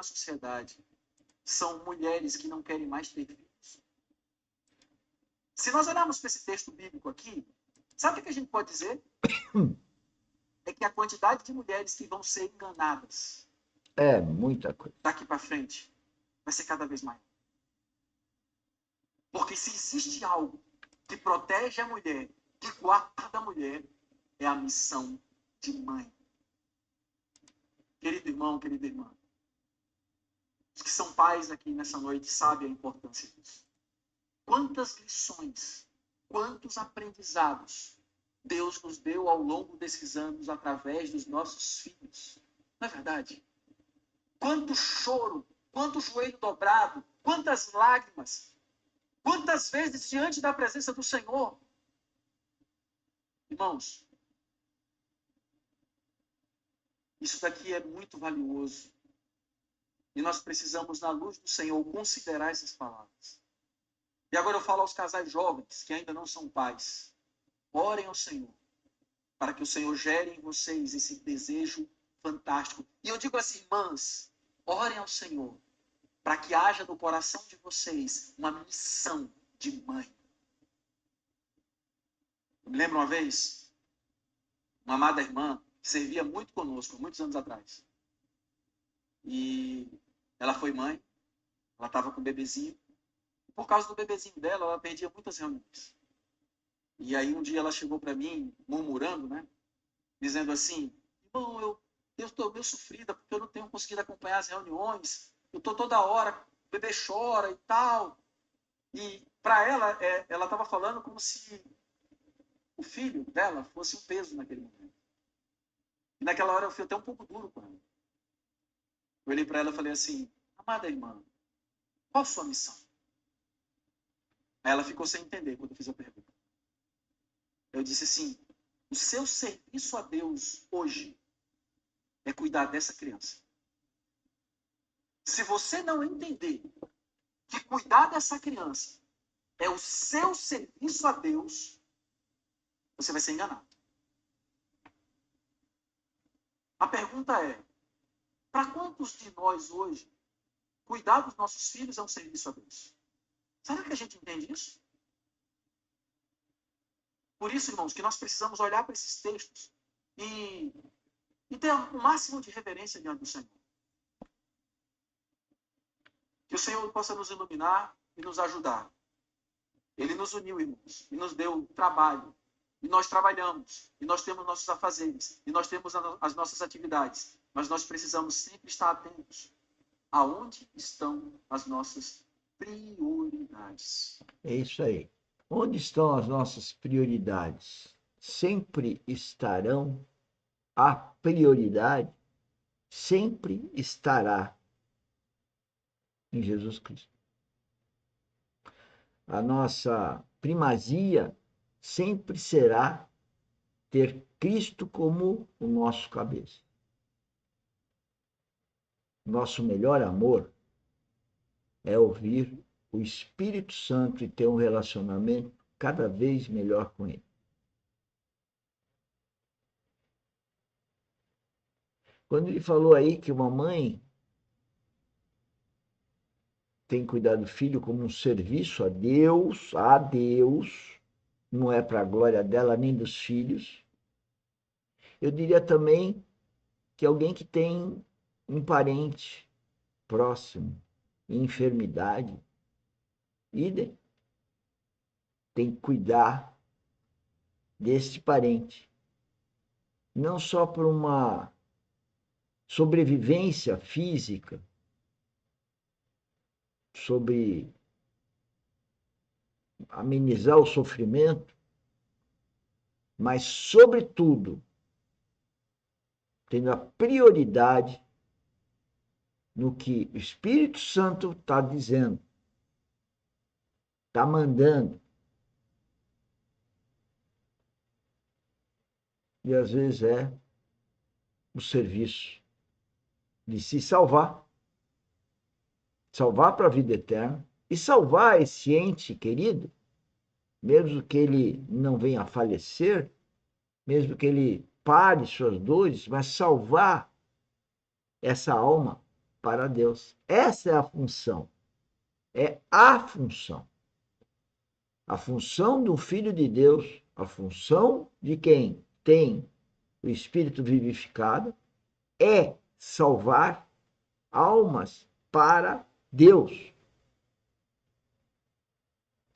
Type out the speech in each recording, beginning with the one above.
na sociedade são mulheres que não querem mais ter filhos. Se nós olharmos para esse texto bíblico aqui, sabe o que a gente pode dizer? É que a quantidade de mulheres que vão ser enganadas É muita coisa. daqui para frente vai ser cada vez maior. Porque se existe algo que protege a mulher, que guarda a mulher, é a missão de mãe. Querido irmão, querida irmã, os que são pais aqui nessa noite sabem a importância disso. Quantas lições, quantos aprendizados Deus nos deu ao longo desses anos através dos nossos filhos. Não é verdade? Quanto choro, quanto joelho dobrado, quantas lágrimas, quantas vezes diante da presença do Senhor. Irmãos, isso daqui é muito valioso. E nós precisamos, na luz do Senhor, considerar essas palavras. E agora eu falo aos casais jovens que ainda não são pais. Orem ao Senhor, para que o Senhor gere em vocês esse desejo fantástico. E eu digo às irmãs, orem ao Senhor, para que haja no coração de vocês uma missão de mãe. Eu me lembro uma vez, uma amada irmã que servia muito conosco, muitos anos atrás. E ela foi mãe, ela estava com o bebezinho. E por causa do bebezinho dela, ela perdia muitas reuniões. E aí um dia ela chegou para mim, murmurando, né? Dizendo assim, irmão, eu estou meio sofrida porque eu não tenho conseguido acompanhar as reuniões. Eu estou toda hora, o bebê chora e tal. E para ela, ela estava falando como se o filho dela fosse um peso naquele momento. E naquela hora eu fui até um pouco duro com ela. Eu olhei para ela e falei assim, amada irmã, qual a sua missão? Aí ela ficou sem entender quando eu fiz a pergunta. Eu disse assim, o seu serviço a Deus hoje é cuidar dessa criança. Se você não entender que cuidar dessa criança é o seu serviço a Deus, você vai ser enganado. A pergunta é, para quantos de nós hoje, cuidar dos nossos filhos é um serviço a Deus? Será que a gente entende isso? Por isso, irmãos, que nós precisamos olhar para esses textos e ter o máximo de reverência diante do Senhor. Que o Senhor possa nos iluminar e nos ajudar. Ele nos uniu, irmãos, e nos deu trabalho. E nós trabalhamos, e nós temos nossos afazeres, e nós temos as nossas atividades. Mas nós precisamos sempre estar atentos aonde estão as nossas prioridades. É isso aí. Onde estão as nossas prioridades? Sempre estarão a prioridade, sempre estará em Jesus Cristo. A nossa primazia sempre será ter Cristo como o nosso cabeça. Nosso melhor amor é ouvir o Espírito Santo e ter um relacionamento cada vez melhor com ele. Quando ele falou aí que uma mãe tem cuidado do filho como um serviço a Deus, não é para a glória dela nem dos filhos. Eu diria também que alguém que tem um parente próximo, em enfermidade, idem, tem que cuidar deste parente. Não só por uma sobrevivência física, sobre amenizar o sofrimento, mas, sobretudo, tendo a prioridade no que o Espírito Santo está dizendo, está mandando. E às vezes é o serviço de se salvar para a vida eterna e salvar esse ente querido, mesmo que ele não venha a falecer, mesmo que ele pare suas dores, mas salvar essa alma para Deus. Essa é a função. É a função. A função do Filho de Deus, a função de quem tem o Espírito vivificado, é salvar almas para Deus.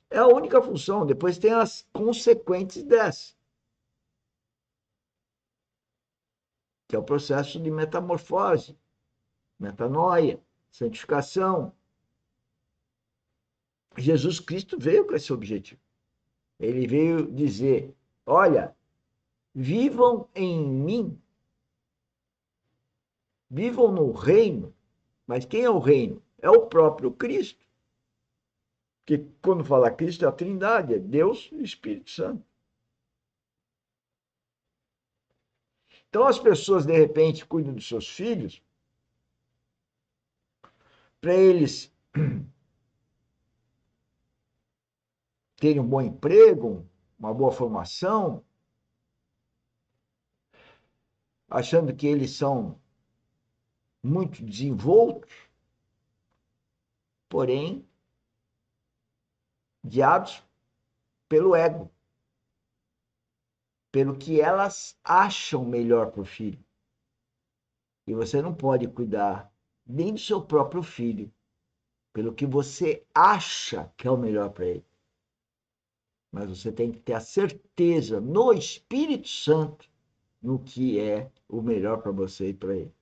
É a única função. Depois tem as consequentes dessa, que é o processo de metamorfose, metanoia, santificação. Jesus Cristo veio com esse objetivo. Ele veio dizer: olha, vivam em mim, vivam no reino. Mas quem é o reino? É o próprio Cristo. Porque quando fala Cristo é a Trindade, é Deus e o Espírito Santo. Então as pessoas, de repente, cuidam dos seus filhos para eles terem um bom emprego, uma boa formação, achando que eles são muito desenvoltos, porém guiados pelo ego, pelo que elas acham melhor para o filho. E você não pode cuidar nem do seu próprio filho pelo que você acha que é o melhor para ele. Mas você tem que ter a certeza no Espírito Santo no que é o melhor para você e para ele.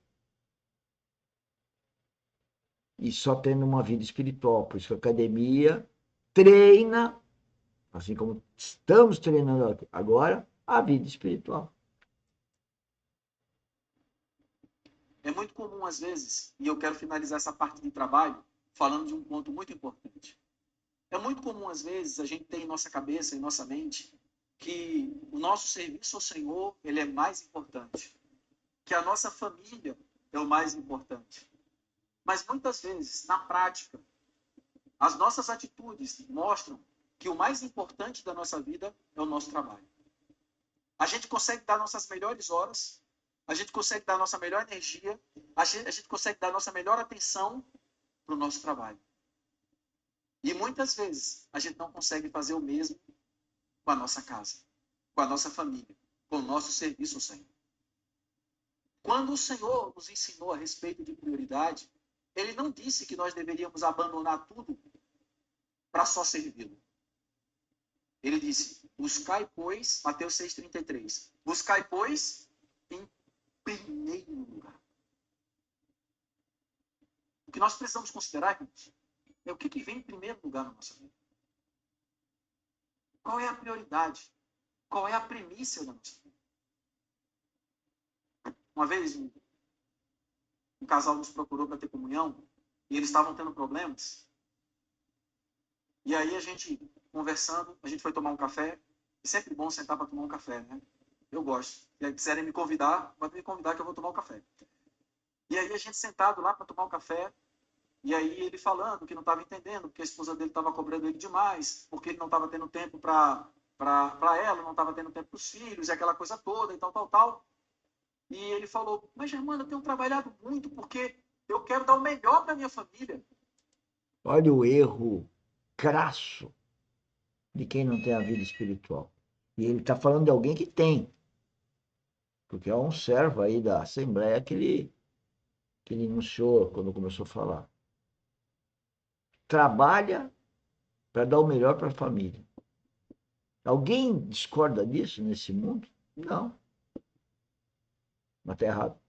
E só tendo uma vida espiritual. Por isso que a academia treina, assim como estamos treinando agora, a vida espiritual. É muito comum, às vezes, e eu quero finalizar essa parte de trabalho falando de um ponto muito importante. É muito comum, às vezes, a gente ter em nossa cabeça, em nossa mente, que o nosso serviço ao Senhor, ele é mais importante, que a nossa família é o mais importante. Mas muitas vezes, na prática, as nossas atitudes mostram que o mais importante da nossa vida é o nosso trabalho. A gente consegue dar nossas melhores horas, a gente consegue dar nossa melhor energia, a gente consegue dar nossa melhor atenção para o nosso trabalho. E muitas vezes a gente não consegue fazer o mesmo com a nossa casa, com a nossa família, com o nosso serviço ao Senhor. Quando o Senhor nos ensinou a respeito de prioridade, Ele não disse que nós deveríamos abandonar tudo para só servi-lo. Ele disse: buscai, pois, Mateus 6,33, buscai, pois, em primeiro lugar. O que nós precisamos considerar, irmãos, é o que vem em primeiro lugar na nossa vida. Qual é a prioridade? Qual é a premissa da nossa vida? Uma vez, um casal nos procurou para ter comunhão e eles estavam tendo problemas. E aí a gente, conversando, a gente foi tomar um café. É sempre bom sentar para tomar um café, né? Eu gosto. Se quiserem me convidar, podem me convidar que eu vou tomar um café. E aí a gente sentado lá para tomar um café, e aí ele falando que não estava entendendo, porque a esposa dele estava cobrando ele demais, porque ele não estava tendo tempo para ela, não estava tendo tempo para os filhos, e aquela coisa toda, e tal. E ele falou: mas Germana, eu tenho trabalhado muito, porque eu quero dar o melhor para minha família. Olha o erro crasso de quem não tem a vida espiritual. E ele está falando de alguém que tem. Porque é um servo aí da Assembleia que ele anunciou quando começou a falar. Trabalha para dar o melhor para a família. Alguém discorda disso nesse mundo? Não. Mas está errado.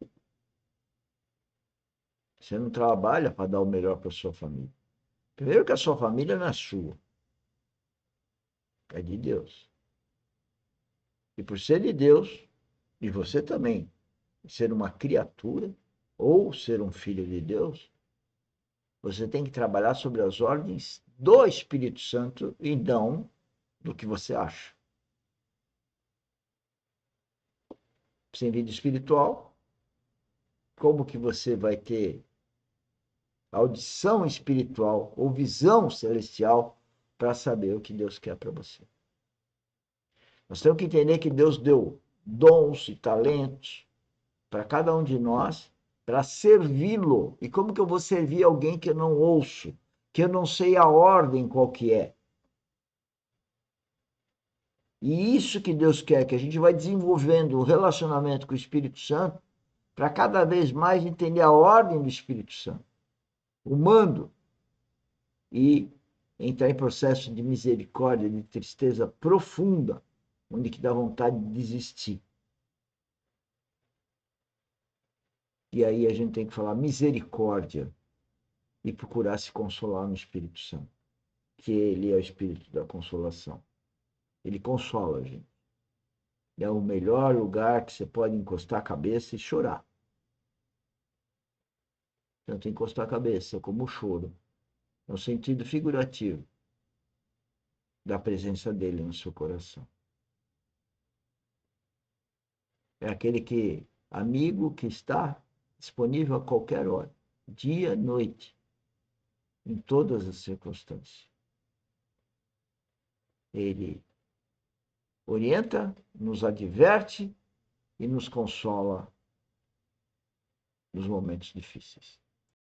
Você não trabalha para dar o melhor para a sua família. Primeiro que a sua família não é sua. É de Deus. E por ser de Deus, e você também ser uma criatura, ou ser um filho de Deus, você tem que trabalhar sobre as ordens do Espírito Santo e não do que você acha. Sem vida espiritual, como que você vai ter audição espiritual ou visão celestial para saber o que Deus quer para você? Nós temos que entender que Deus deu dons e talentos para cada um de nós para servi-lo. E como que eu vou servir alguém que eu não ouço, que eu não sei a ordem qual que é? E isso que Deus quer, que a gente vai desenvolvendo o relacionamento com o Espírito Santo para cada vez mais entender a ordem do Espírito Santo, o mando, e entrar em processo de misericórdia, de tristeza profunda, onde que dá vontade de desistir. E aí a gente tem que falar misericórdia e procurar se consolar no Espírito Santo, que ele é o Espírito da consolação. Ele consola a gente. É o melhor lugar que você pode encostar a cabeça e chorar. Tanto encostar a cabeça como o choro. No sentido figurativo da presença dele no seu coração. É aquele que, amigo que está disponível a qualquer hora, dia, noite, em todas as circunstâncias. Ele orienta, nos adverte e nos consola nos momentos difíceis.